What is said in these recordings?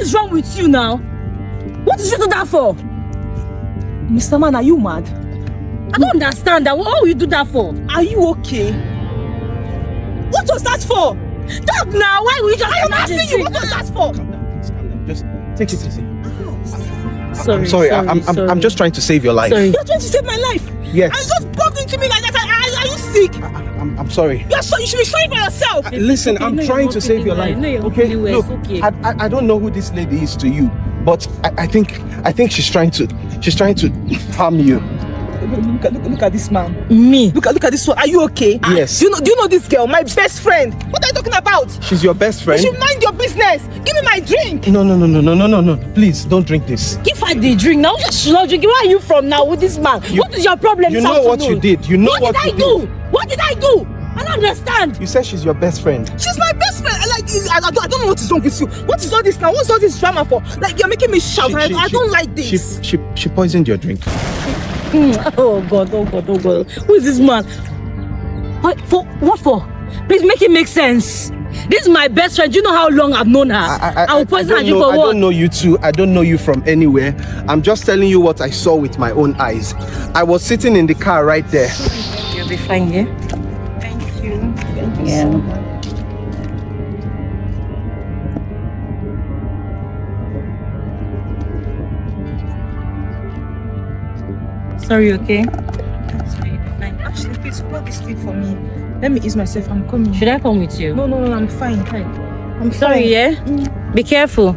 is wrong with you now? What did you do that for? Mr. Man, are you mad? I don't understand that. What will you do that for? Are you okay? What was that for? Talk now. Why will you just... I am asking you, what was that for? Calm down, please, calm down. Just take it easy. Sorry, I'm sorry. I'm just trying to save your life. Sorry. You're trying to save my life? Yes. And just bumped into me like that. Are you sick? I'm sorry. You should be sorry for yourself. Listen, okay, I'm no, trying you're to not save your feeling life. well. No, you're Okay, feeling well. look, It's okay. I don't know who this lady is to you, but I think she's trying to harm you. Look at this man. Me? Look at this one. Are you okay? Yes. Do you know this girl? My best friend. What are you talking about? She's your best friend. You should mind your business. Give me my drink. No. Please don't drink this. Give her the drink. Now she's not drinking. Where are you from now with this man? What is your problem? You know what you did. You know what did you I do? What did I do? I don't understand. You said she's your best friend. She's my best friend. I don't know what is wrong with you. What is all this now? What's all this drama for? Like, you're making me shout. I don't like this. She poisoned your drink. Oh God. Who is this man? What for? Please make it make sense. This is my best friend. Do you know how long I've known her? I will poison her drink for what? I don't know you two. I don't know you from anywhere. I'm just telling you what I saw with my own eyes. I was sitting in the car right there. You'll be fine, yeah? Thank you. Yeah. Sorry, okay? Sorry, you'll be fine. Actually, please plug this thing for me. Let me ease myself. I'm coming. Should I come with you? No, I'm fine. I'm Sorry, fine. yeah? Be careful.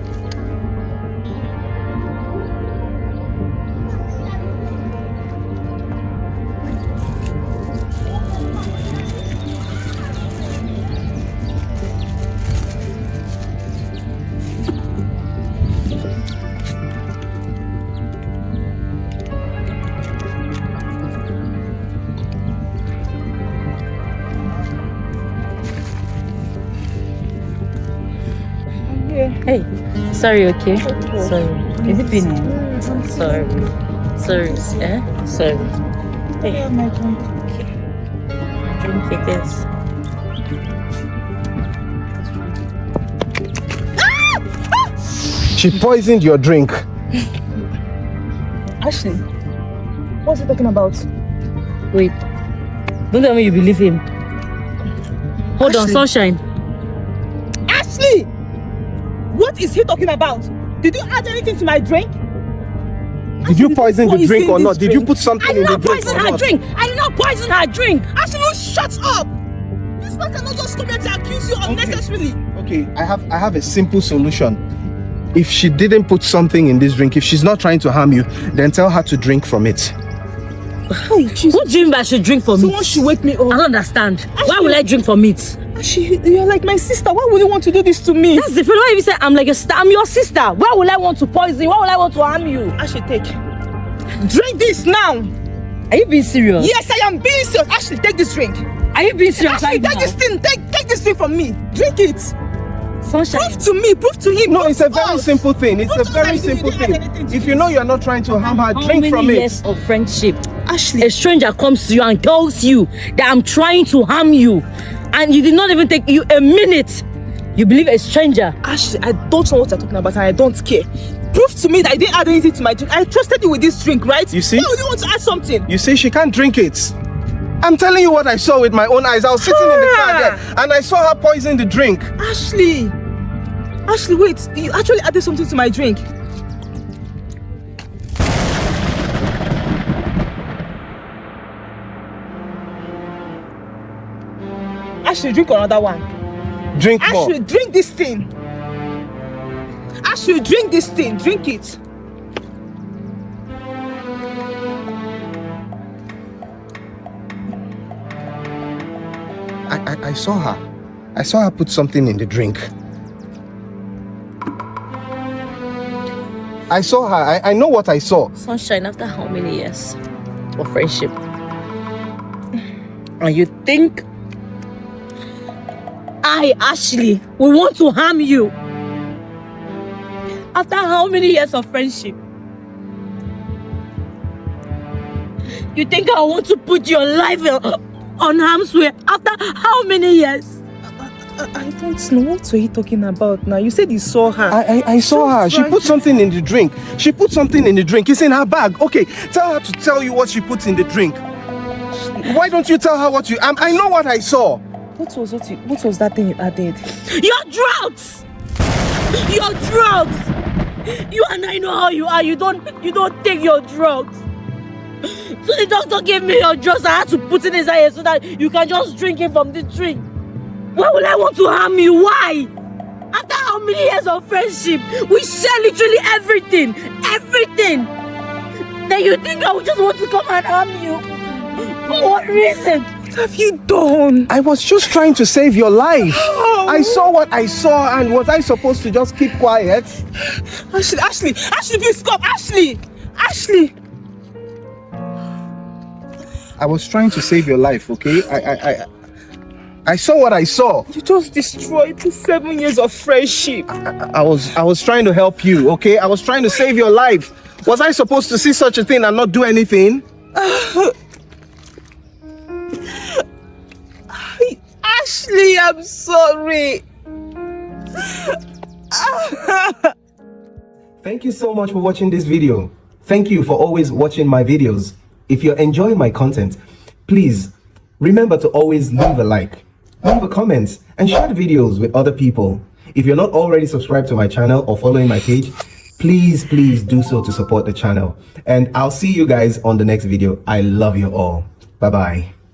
Hey, sorry, okay? Sorry. Is it paining? Sorry. Sorry, eh? Sorry. Hey. Yeah, my drink. Drink it is. She poisoned your drink. Ashley, what's he talking about? Wait. Don't tell me you believe him. Hold on, Ashley. sunshine. Ashley! What is he talking about? Did you add anything to my drink? Did you poison the drink or not? Did Did you put something in the drink or Poison her not? drink. I did not poison her drink. Ashley, you shut up! This man cannot just come here to accuse you unnecessarily. Okay, I have a simple solution. If she didn't put something in this drink, if she's not trying to harm you, then tell her to drink from it. Hey, Jesus. What do you mean I should drink for meat? Someone should wake me I up. don't understand. Why would I drink for meat? Ashley, you're like my sister. Why would you want to do this to me? That's the problem. Why you say I'm like a sister? I'm your sister. Why would I want to poison you? Why would I want to harm you? Ashley, take. Drink this now. Are you being serious? Yes, I am being serious. Ashley, take this drink. Are you being serious Ashley, right take now? this thing. Take this thing from me. Drink it. Sunshine. Prove to me. Prove to him. No, prove it's a to very us. simple thing. It's Prove a to very us that you simple didn't add thing. anything to If you know you're not trying to harm her, drink from How many it. years of friendship? Ashley. A stranger comes to you and tells you that I'm trying to harm you, and you did not even take you a minute. You believe a stranger? Ashley, I don't know what you're talking about and I don't care. Prove to me that I didn't add anything to my drink. I trusted you with this drink, right? You see? Why would you want to add something? You say she can't drink it. I'm telling you what I saw with my own eyes. I was sitting in the car there and I saw her poison the drink. Ashley, wait. You actually added something to my drink. Ashley, drink another one. Drink more. Ashley, drink this thing. Ashley, drink this thing. Drink it. I saw her. I saw her put something in the drink. I saw her. I know what I saw. Sunshine, after how many years of friendship? And you think I, Ashley, will want to harm you? After how many years of friendship? You think I want to put your life on harm's way after how many years? I don't know. What were you talking about now? You said you saw her. I saw her. She put something in the drink. She put something in the drink. It's in her bag. Okay, tell her to tell you what she puts in the drink. Why don't you tell her what you... I know what I saw. What was that thing you added? Your drugs! Your drugs! You and I know how you are. You don't take your drugs. So the doctor gave me your drugs. I had to put it inside here so that you can just drink it from the tree. Why would I want to harm you? Why? After how many years of friendship, we share literally everything. Everything. Then you think I would just want to come and harm you? For what reason? What have you done? I was just trying to save your life. Oh. I saw what I saw, and was I supposed to just keep quiet? Ashley, please stop. Ashley. I was trying to save your life, okay? I saw what I saw. You just destroyed 7 years of friendship. I was trying to help you, okay? I was trying to save your life. Was I supposed to see such a thing and not do anything? Ashley, I'm sorry. Thank you so much for watching this video. Thank you for always watching my videos. If you're enjoying my content, please remember to always leave a like, leave a comment, and share the videos with other people. If you're not already subscribed to my channel or following my page, please do so to support the channel. And I'll see you guys on the next video. I love you all. Bye-bye.